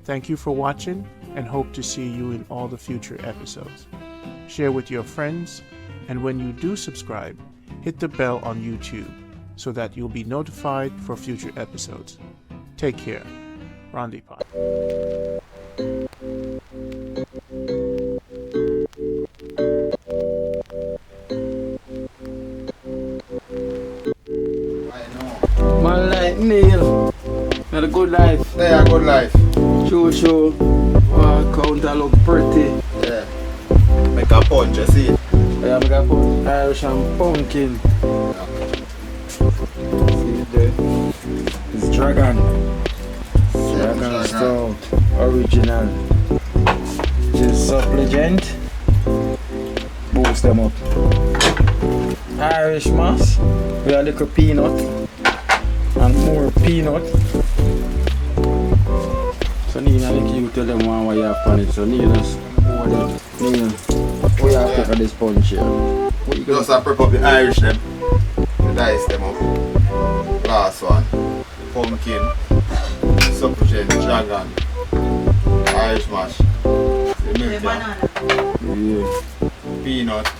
Thank you for watching and hope to see you in all the future episodes. Share with your friends, and when you do subscribe, hit the bell on YouTube so that you'll be notified for future episodes. Take care. Rondi Pot. Man like Niel, not a good life. Yeah, good life. Show. Counter look pretty. Yeah. Make a punch, you see? Yeah, make a punch. Irish and pumpkin. See it there? It's Dragon. Dragon Stout. Original. Just supplement. Boost them up. Irish mass. With a little peanut. And more peanut. So Neil, I think you tell them what you have on it. So Neil, just pour them. Neil, what you have on this punch here? What you just prep up the Irish them. The dice them up. Last one. Pumpkin. Supplement. Dragon. Irish mash. The milk. Yeah. Peanut.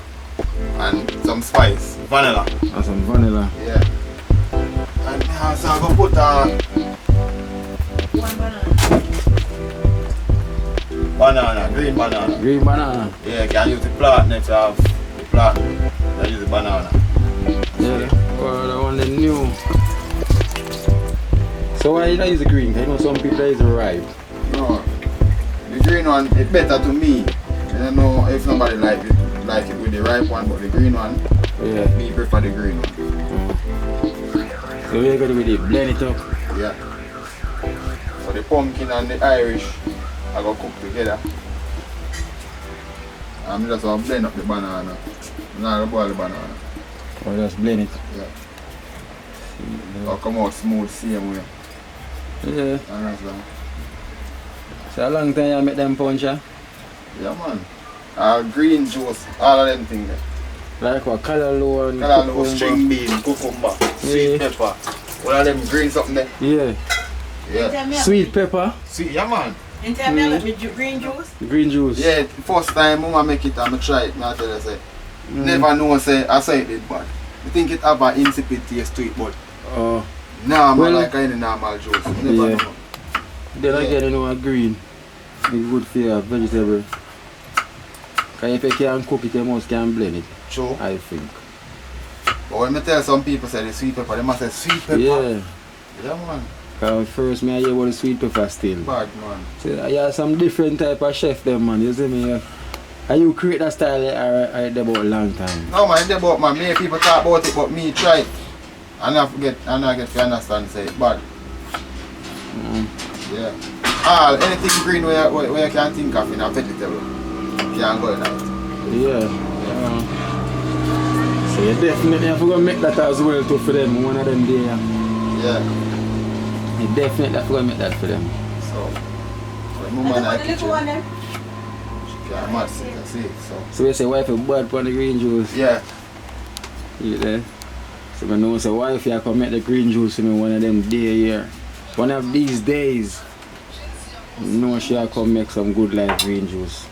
And some spice. Vanilla. And some vanilla. Yeah. And so I'm going to put one banana. Banana, green banana. Green banana? Yeah, you can use the plant if you have the plant. I use the banana. Yeah, well, the one that new. So why you not use the green? I know some people that use the ripe. No, the green one is better to me. I don't know if somebody like it with the ripe one, but the green one, yeah, me prefer the green one. So we're going to do it, blend it up. Yeah. So the pumpkin and the Irish I go cook together. I'm just going to blend up the banana. I'm not going to boil the banana. Or just blend it. Yeah. It'll come out smooth same way. Yeah. Understand? So how long time you make them punch, yeah? Yeah man. Green juice, all of them things. Like what? Callaloo, Callaloo, string bean, cucumber, sweet pepper. All of them green something there. Yeah. Yeah. Sweet pepper. Sweet, yeah man. And tell me like the green juice? Green juice. Yeah, first time Mama make it and I try it, I tell you say. Never know say I say it did bad. I think it have an insipid taste to it, but nah, man, like any normal juice. Never know. Then again, you know, green. It's good for your vegetable. Because if you can cook it, you must can blend it. True. I think. But when I tell some people say the sweet pepper, they must say sweet pepper. Yeah. Yeah man. Because first I hear about the sweet pepper still. Bad man. So you have some different type of chef them man, you see me? And you create that style or they about a long time? No man, they about man. Many people talk about it, but me try it. And I get to understand say it bad. Yeah. Anything green where you can think of in a vegetable, you can go in that. Yeah. So you definitely have to make that as well too for them, one of them day. Yeah. You definitely have to make that for them. So, when Mama in the kitchen, she can match it and see it. So you say wife is bad for the green juice? Yeah. You there? So I know say wife you can make the green juice for me one of them day here. One of these days, you know she will come make some good life green juice.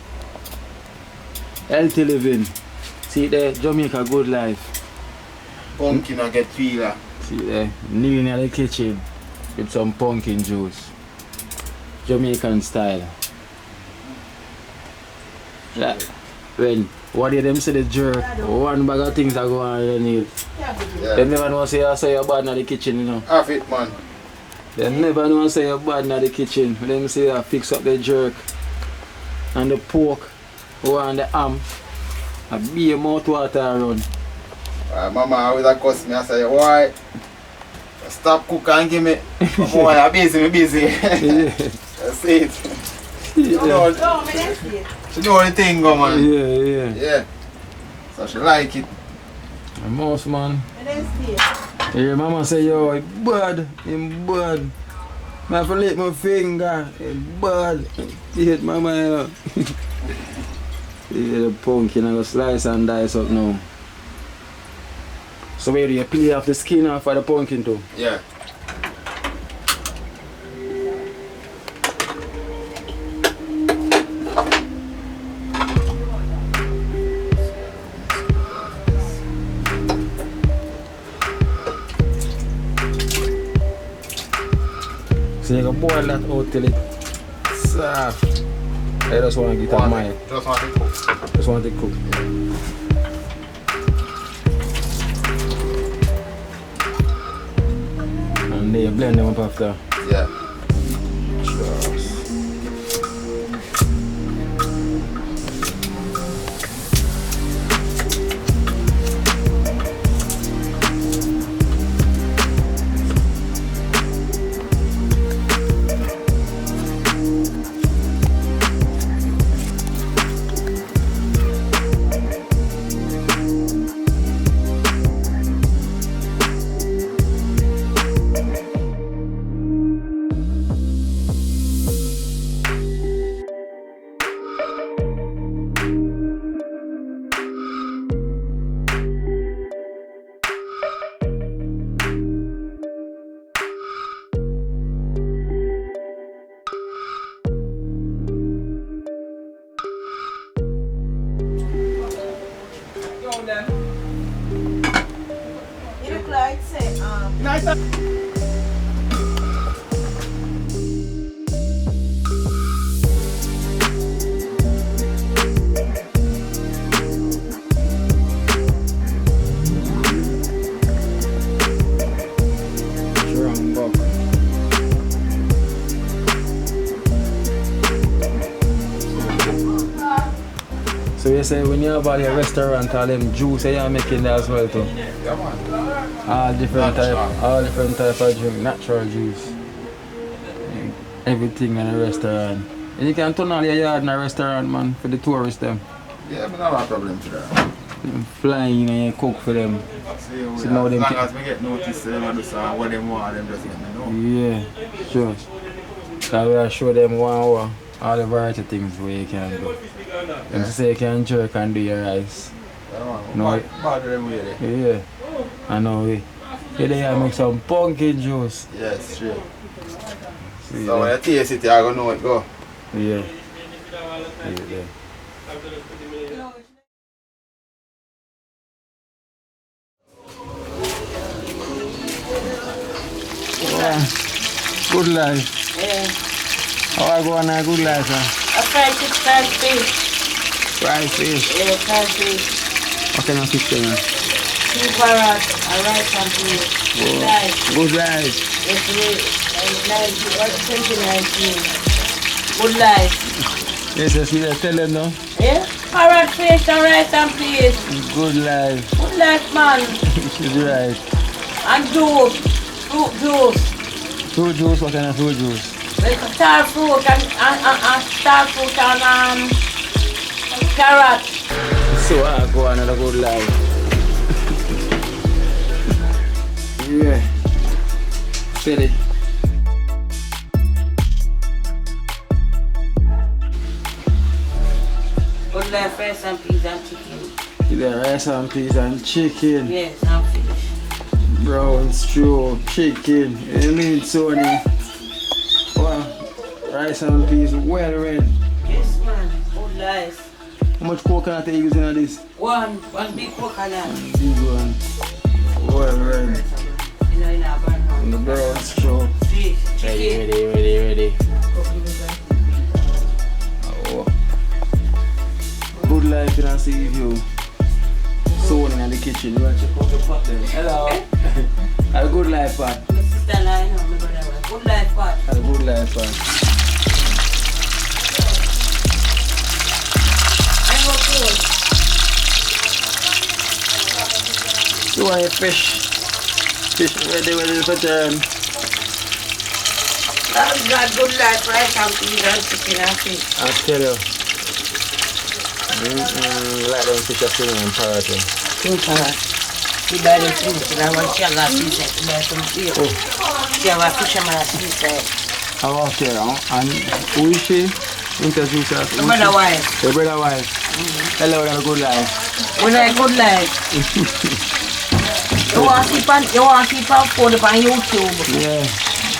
Healthy living. See there, Jamaica good life. Pumpkin and get peeler. See there, Neil in the kitchen with some pumpkin juice. Jamaican style. Yeah. When what did them say the jerk? One bag of things that go on here, Neil. Yeah. They never know say you're bad in the kitchen, you know. Half it man. They never know say you're bad in the kitchen. Them say you fix up the jerk and the pork or and the ham. And be your mouth water around. Mama always cuss me and say, why? Stop cook and give me. Boy, I'm busy. Yeah. That's it. She know the thing go man. Yeah. So she like it. The mouse man. Your mama say yo, it's bad. I have to lick my finger. It's bad. You hit mama, you know. The pumpkin, I go slice and dice up now. So where do you peel off the skin off of the pumpkin too? Yeah. So you can boil that out till it's soft. I just want to get a mic. Just want to cook. Just want to cook. And then you blend them up after. Yeah. Cheers. You look like say Strong buck. So you say when you have all your restaurant, all them juice you're making there as well too? Yeah, man. All different type of drink, natural juice. Everything in a restaurant. And you can turn all your yard in a restaurant, man, for the tourists them. Yeah, I don't have a problem to that. Flying and you cook for them. So now as long as we get noticed, them do something, what they want, them just let me know. Yeah, sure. So we will show them 1 hour all the variety of things where you can do. And to say you can jerk and do your rice. Yeah, man. No. Bad them way there. Yeah, I know we. You there make some pumpkin juice. Yes, true. See So when you taste it, you're going to know it go. Yeah. Yeah. Yeah. Good life. yeah. How I go on a good life, huh? A fried fish. Fried fish. Yeah, fried fish. What kind of fish then? 2 carrots, a rice and peas. Good life. Good life. It's 2019. Good life. Yes, yes, we tell them now. Yeah? Carrot fish and rice and peas. Good life. Good life, man. She's right. And juice. Fruit juice. Fruit juice, what kind of fruit juice? Like star fruit and star fruit and carrot. So I go another good life. Yeah. Feel it. Good life, rice and peas and chicken. The rice and peas and chicken. Yes, and fish. Brown stew, chicken. You mean Sony? Wow. Rice and peas well red. Yes, man. Good life. How much coconut are you using on this? One big coconut. Big one. Well red. In a burn And the brown stew. fish, chicken. Ready. Oh. Good life in a Seaview. Sony in the kitchen. You want to check out the pot then? Hello. Have a good life, pot. My sister and I know, my brother. Good life, pot. Have a good life, pot. I go cool. You want your fish? Fish ready for turn. That's got good life, rice and peas and chicken and fish. I'll tell you. Like them fish are swimming in parrot. Two carrots. We buy the fruit and I want to have fish to buy some fish. She have a fisherman at seaside. How about you? And who is she? Introduce her. My brother wife. Your brother wife. Hello, have a good life. We like good life. You want to keep on phone up on YouTube. Yeah.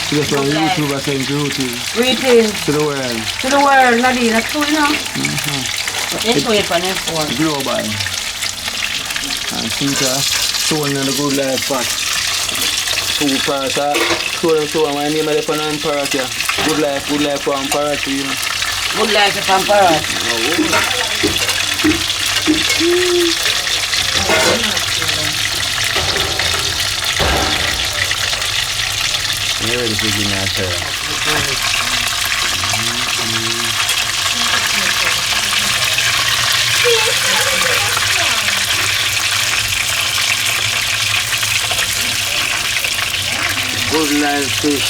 She just on YouTube, I send YouTube. Greetings To the world. to the world, Nadine. That's true, you know. Let's wait for them phone. Global. And Peter, showing them the good life back. food parrot. I told them so my name is on parrot, yeah. Good life for parrot, you know. Good life for parrot. I'm ready to give me a parrot. Good live fish.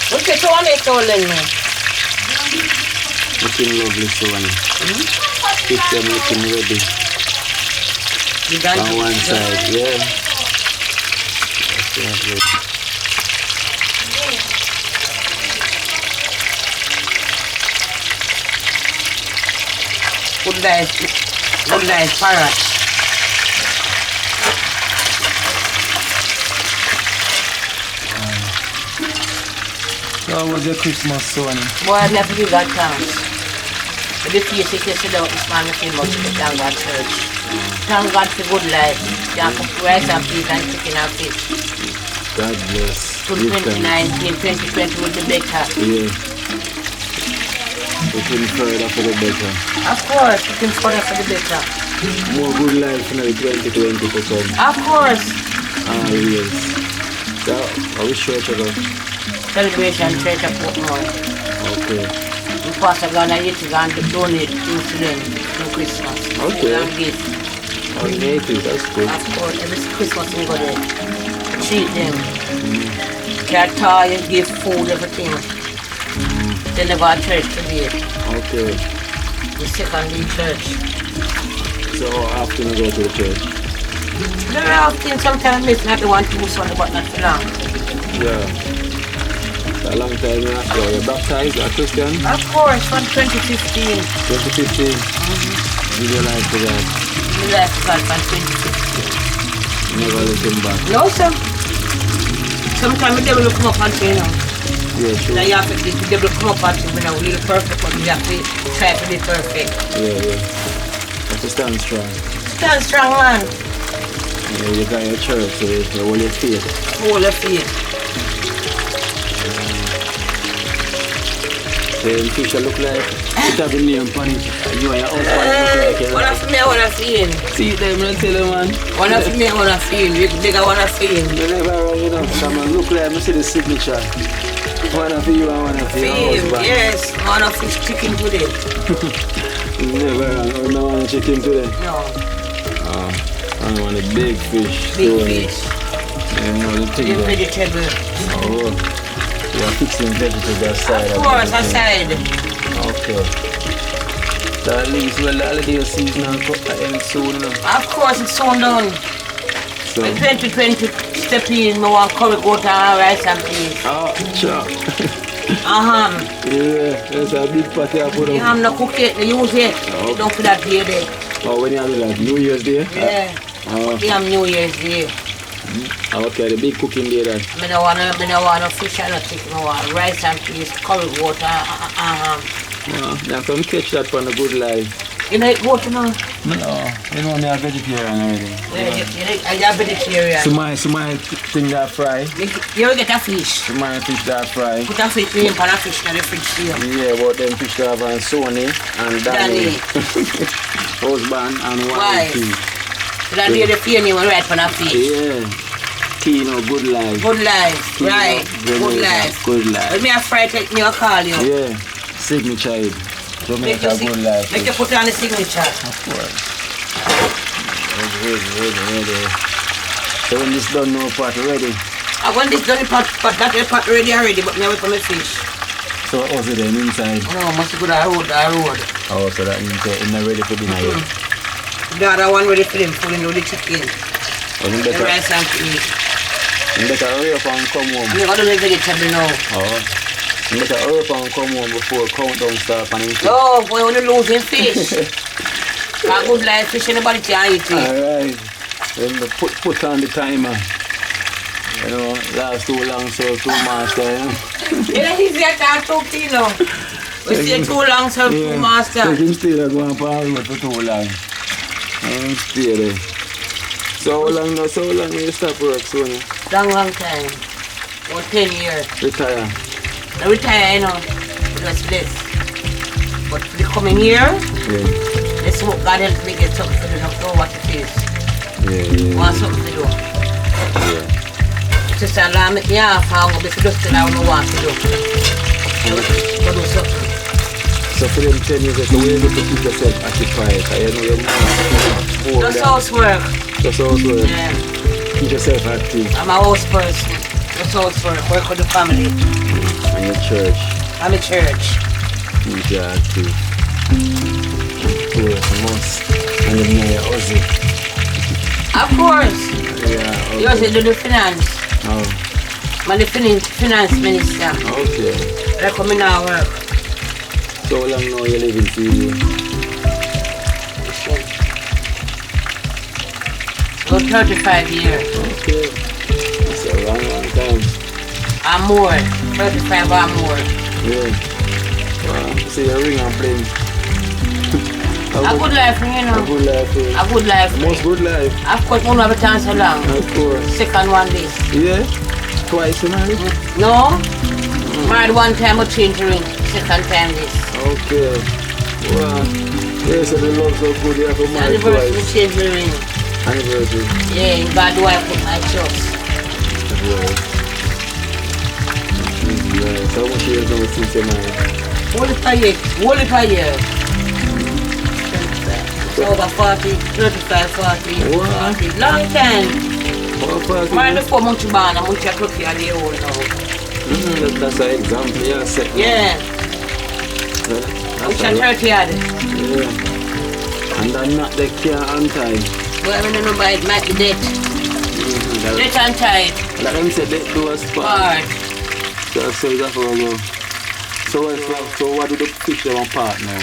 What's the one it's all in me? Looking lovely, so fish them looking ready. You got On one side, yeah. That's lovely. Good life parrot. How was your Christmas, son? Boy, I never give God thanks. But the face you can sit out this man, I feel much to thank God church. Thank God for good life. You can cook rice and peas and chicken and fish. God bless. 2019, 2020 will be better. Yeah. Looking further for the better. Of course, looking further for the better. More good life in 2020 to come. Of course. Ah, yes. So, I wish church ago. Celebration church of Portmore. Okay. We pass a gun and you can donate things to them for Christmas. Okay. And gift. Oh, native, that's good. Of course, every Christmas we go there. Treat them. Get toy, give food, everything. They never have church today. Okay. The second in church. So how often you go to the church? Very often, sometimes it's not the one to do something, but not for long. Yeah. A long time you have to go. You're baptized, you're a Christian? Of course, from 2015. 2015? Give your life to God. We left God from 2015. Never looking back. No, sir. Sometimes the devil will come up and say, you know. Yeah, sure. Now you have to, the devil will come up and say, we're not really perfect, but we have to try to be perfect. Yeah, yeah. You have to stand strong. Stand strong, man. Yeah, you got your church, so you hold your faith. Hold your faith. The fish look like it have a name on it. You and your husband look like One of me, one of you. see them and tell them, man. One of me, one of you. Bigger one of you. You never wrong enough. Come on, look like I see the signature. One of you and one of your husband. Yes, one of his chicken today. Never wrong. No one chicken today. No. I want a big fish. Big fish. You know the thing. The vegetable. Oh. You are fixing vegetables aside. Of course, aside. Okay. So at least well, the holiday season will end soon. No? Of course, it's soon done. So. In 2020, step in, I want curry goat and rice and peas. Oh, sure. Yeah, that's a big party I put You up. have no cook it, you use it. Oh. You don't put that here there. Oh, when you have like New Year's Day? Yeah. Oh. You have New Year's Day. Okay, the big cooking day then. I don't want no fish and no chicken. I want rice and peas, curry goat and Now come catch that from the good life. You like goat, you know? No, you know me a vegetarian already. I'm a vegetarian. So my thing that fry. You will get a fish. So my fish that fry. Put a fish in and a fish in the fridge for you. Yeah, but them fish that have on Sony and Danny. Husband and wife. So that day the pain you will write for a fish. Yeah. Kino, good life. Good life, Kino, right. Good life. Good life. When me a fry, take me a call you. Yeah. Signature. Jamaica good life. Make you put on the signature. Of course. Ready. So when this done, no pot ready. When this done, the pot that pot ready already, but me wait for my fish. So what's it then inside? No, must go to the road. Oh, so that means it's not ready for dinner yet. The other one ready for them, pulling out the chicken. The rice and peas. You better hurry up and come home. You're going to do the vegetable now. Oh. You better hurry up and come home before countdown start and eat. No, boy, you're losing fish. A good life fish, anybody can eat it. Alright. Then the put on the timer. You know, last too long, so too master. Yeah, he's there to talk to you now. We stay too long, so too master. So him stay there going for for too long. Stay there. So how long will you stop work, Sonia? Long time. About 10 years. Retire. I retire, you know. Just this. But for the coming year, Yeah. let's hope God help me get something to do. Don't know what it is. Yeah. Want something to do. Yeah. Sister, I'm me off and I'm just still I don't want to do. But do something. So for them 10 years, so where you to keep yourself occupied? You know your mom. Just housework. Just housework. Yeah. Keep yourself active. I'm a house person. Just housework. Work with the family. And your church. I'm a church. Keep you active. Of course, must. And you know your Ozzy. Of course. Yeah. You also do the finance. Oh. I'm the finance minister. Okay. I come in now work. So how long now you live in Seaview? About 35 years. Okay. It's a long time. I'm more. 35 or more. Yeah. Wow. So you ring and playing. A good life, you know. A good life. A good life. Most good life. Of course, one have a chance so long. Of course. Second one this. Yeah? Twice you married? No? Married one time, I change the ring. Second time this. Okay. Wow. Yeah, so the love so good you have to marry Anniversary, twice. change the ring. Anniversary. Yeah, in God do I put my trust. Yeah. So how much years now since you married? Only per year. Only per year. So over 40, 35, 40, Wow. 40. Long time. Married before Munchie Barn and Munchie Cookie are the old now. That's an example, yeah. Set. Yeah. Munchie 30 had it. Yeah. And then not the care on time. But I don't know about it, might be dead. Dead and tight. Like them said, they do a spot. Hard. So you have to go. So what do the picture on part now?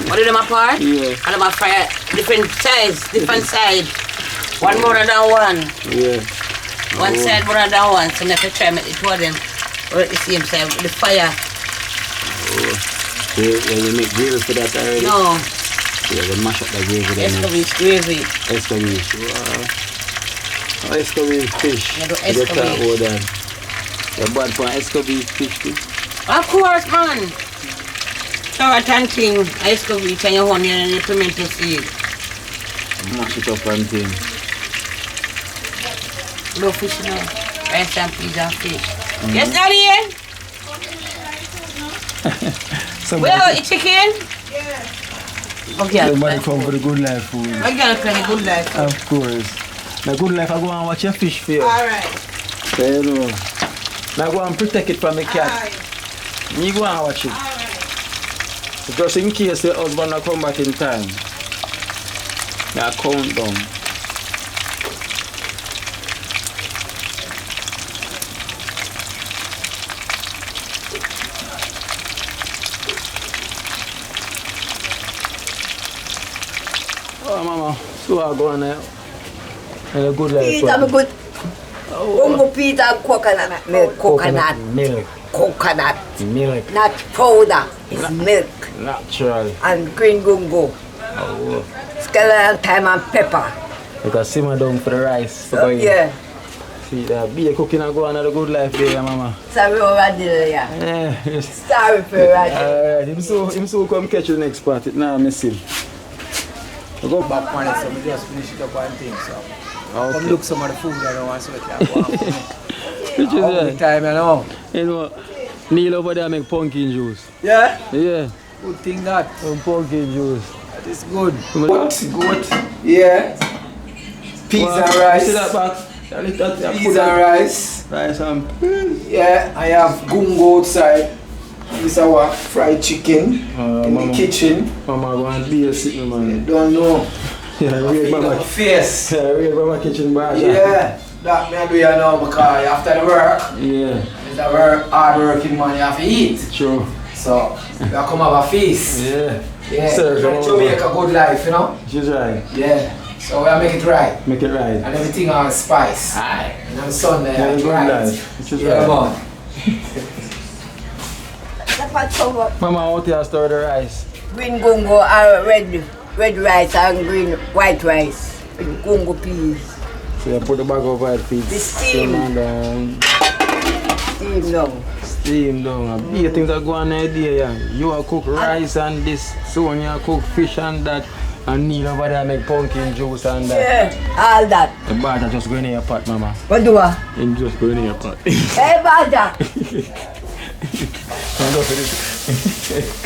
What do them apart? Yeah. And them fire different size, different side. One more than one. Yeah. One side more than one. So I have to try make it for them. Or at the same side with the fire. Oh. Yeah, you make gravy for that already? No. Yeah, they mash up the gravy then. Escovitch gravy. Escovitch. Wow. Oh, Escovitch fish. Yeah, do You get that escovitch. over there. You're bad for Escovitch fish too? Of course, man. Carrot and thing, escovitch and your onion and your pimento seed. Mash it up and thing. No fish now. Rice and peas and fish. Yes, Daddy? Well, you chicken? Yeah. Okay, Somebody come for the good life food. I got a good life. Of course. The good life, I go and watch your fish for you. Alright. So you know. Now go and protect it from the cat. Alright. You go and watch it. Alright. Just in case the husband will come back in time. Now count down. Oh mama, so I go on now. And a good life. Peter, I'm good. Ungo Peter, coconut milk, coconut milk. Milk. not powder, it's milk. Natural. And green gungo, Oh. skeleton thyme and pepper. Because simmer down for the rice. So, yeah, See that be a cooking and go on a good life there, mama. sorry over there, yeah. Yeah. Sorry for that. Alright, him so come catch you next part. Now I miss him. I go back. Back on it, so we just finish it up and things. So come Okay. look some of the food I don't want to so that you can Which is all the that? time, you know. You know, Neil over there make pumpkin juice. Yeah, Yeah, good thing that. some pumpkin juice. That is good. Good. Yeah. Peas and See rice. that back? Peas and rice. Rice and Yeah, I have gungo outside. This is our fried chicken in mama. the kitchen. Mama go and be a sitting man. Don't know. Yeah, read Feed mama. up face. Yeah, read mama kitchen bar. Yeah, that me I do you now because after the work, Yeah, it's a work, hard working man you have to eat. true. So, you come have a feast. Yeah. Yeah, Sir, come to on. make a good life, you know? She's right. Yeah. So we make it right. Make it right. And everything on spice. Aye. And on Sunday, Yeah, it's good right. life. Which is Yeah, right. man. That's what over Mama, out here store the rice. green gungo, red rice and green white rice. Congo peas. So you put the bag over it, feed The steam. Steam down. Steam down. Big things are going on there, yeah. You are cook rice and this, so you cook fish and that, and Neil over there make pumpkin juice and that. Yeah, all that. The butter just going in your pot, mama. What do I? It just going in your pot. Hey, Bada.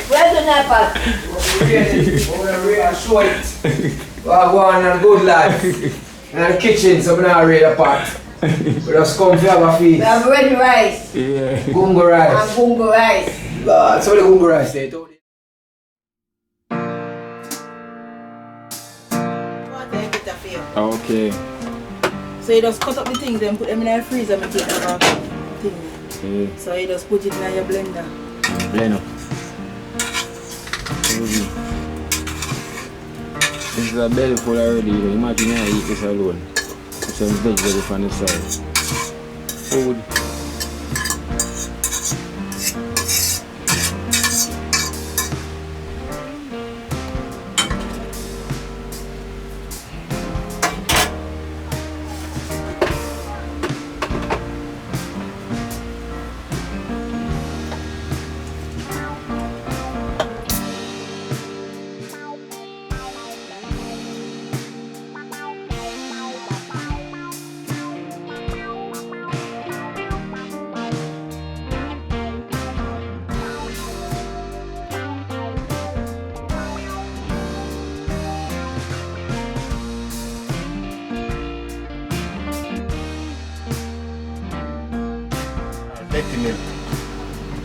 Where's the napper? We're show it. We're going on a good life. In the kitchen, so we're not ready a pot. We just come to have a feast. We have red rice. Yeah. Gungo rice. And gungo rice. That's all the gungo rice there. Okay. So you just cut up the things and put them in the freezer and take them out thing. Yeah. So you just put it in your blender. Blend up. This is a belly full already. Imagine I eat this alone. With some vegetables on the side. Food. Milk.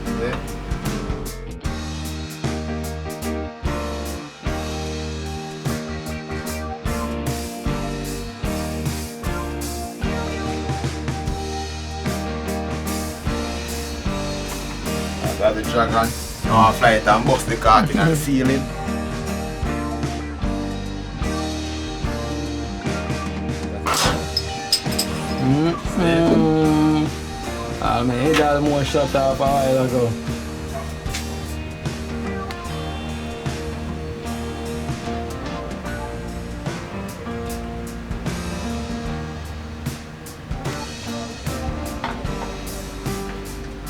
See? That's the dragon. Now I fly it and bust the cork in the ceiling. My head almost shut off a while ago.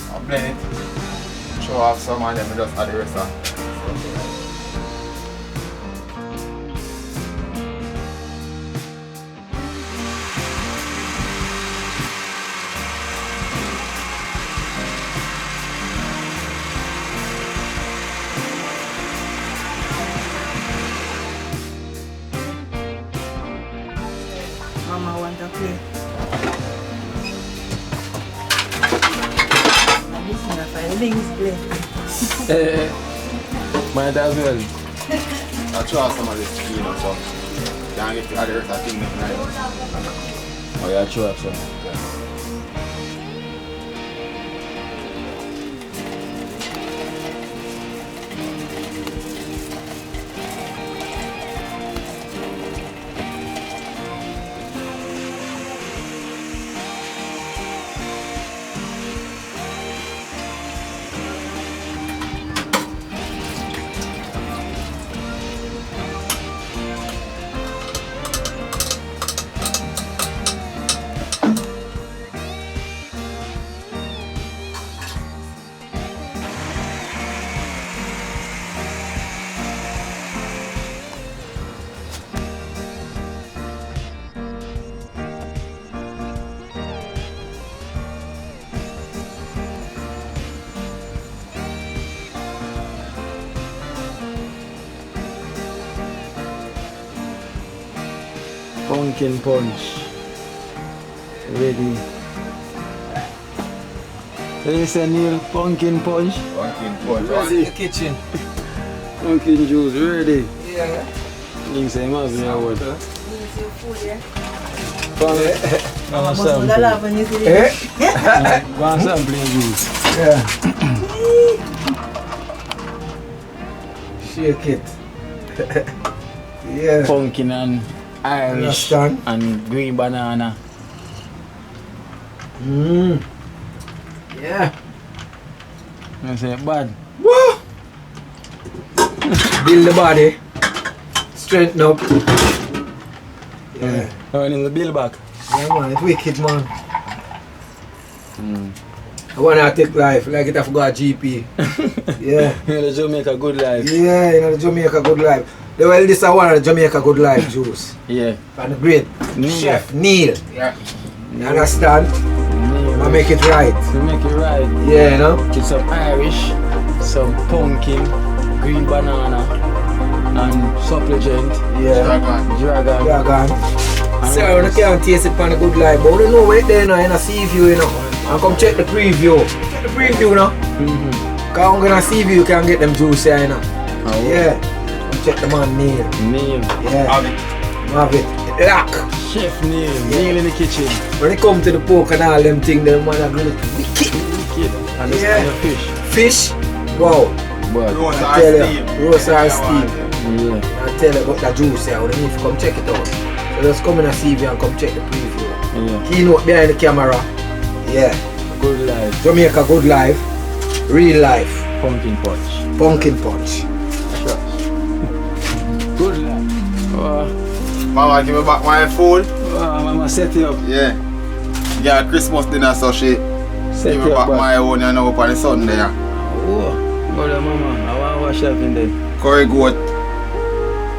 I'll blend it, show off some and then we just add the rest of it. Mama want to play. I'm missing a fine links play. Might as well. I'll try some of this Kino, so can't get the other rest of thing right. Oh yeah, true actually. Pumpkin punch. Ready. So you say Neil, pumpkin punch? Pumpkin punch. Ready in the kitchen. Pumpkin juice ready. Yeah. You say must be a word. Must not laugh when you see it. Eh? One sampling juice. Yeah. Shake it. Yeah. Pumpkin and Irish Understand? and green banana. Yeah. You say bad. Woo! Build the body. Strengthen up. Yeah. Oh, and in the bill back. Yeah, man, it's wicked, man. I wanna take life, like it have got a GP. Yeah. You know, Jamaica good life. Yeah, you know, the Jamaica good life. Well, this is one of the Jamaica good life juice. Yeah. And the great Niel. Chef Niel. Yeah. You understand? Niel. I make it right. To make it right. Yeah, you know? Get some Irish, some pumpkin, green banana, and supplicant, Yeah. dragon. Dragon. Sir, you can't taste it on the good life, but you know where there now in a Seaview, you know. And come check the preview. Check the preview, you know. Cause I'm gonna Seaview, you can get them juice here, you know. Oh. Yeah. Come check the man Niel. Niel. Yeah. Have it. Have it. Lock. Chef Niel. Niel in the kitchen. When it come to the pork and all them things, them man are good. Wicked. Wicked. And the Yeah. and the fish. Fish. Wow. But Roast I or tell steam. you. Roast or steam. yeah. I tell you about the juice here. You need to come check it out. So just come in a Seaview and come check the preview. Yeah. Kino behind the camera. Yeah. Good life. Jamaica good life. Real life. Pumpkin punch. Pumpkin punch. Good life. Mama, give me back my phone. Mama set you up. Yeah. Yeah, Christmas dinner, so she Set give you me up. back my own, you know, up on the Sunday. Yeah. Oh, mother, mama. I want to wash up in there. Curry goat,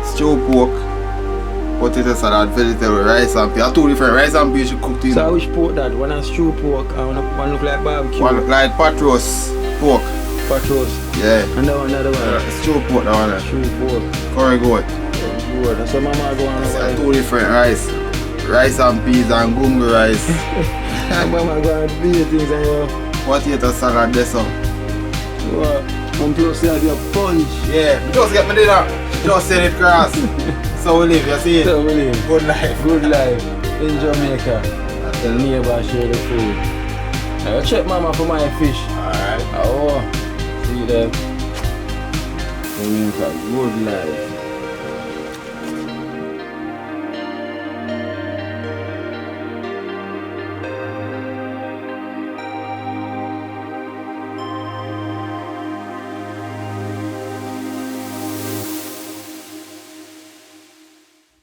stew pork, potato salad, vegetable, rice and peas. Two different rice and peas you cooked in. So which pork that? One has stew pork and one look like barbecue. One look like pot roast pork. Pot roast. Yeah. And that one, another one. Stew pork, that one. Stew pork. Curry goat. Good. That's what mama go on. So two different rice. Rice and peas and gungo rice. Mama go and do the things and you. Potato salad, this up. And plus you have your punch. Yeah, just get me dinner. Just send it across. So we live, you see it? So we live. Good life. Good life in Jamaica. The neighbor share the food. Now check mama for my fish. Alright. Oh, see them. Jamaica, good life.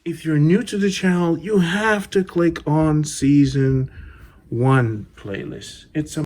If you're new to the channel, you have to click on season 1 playlist. It's a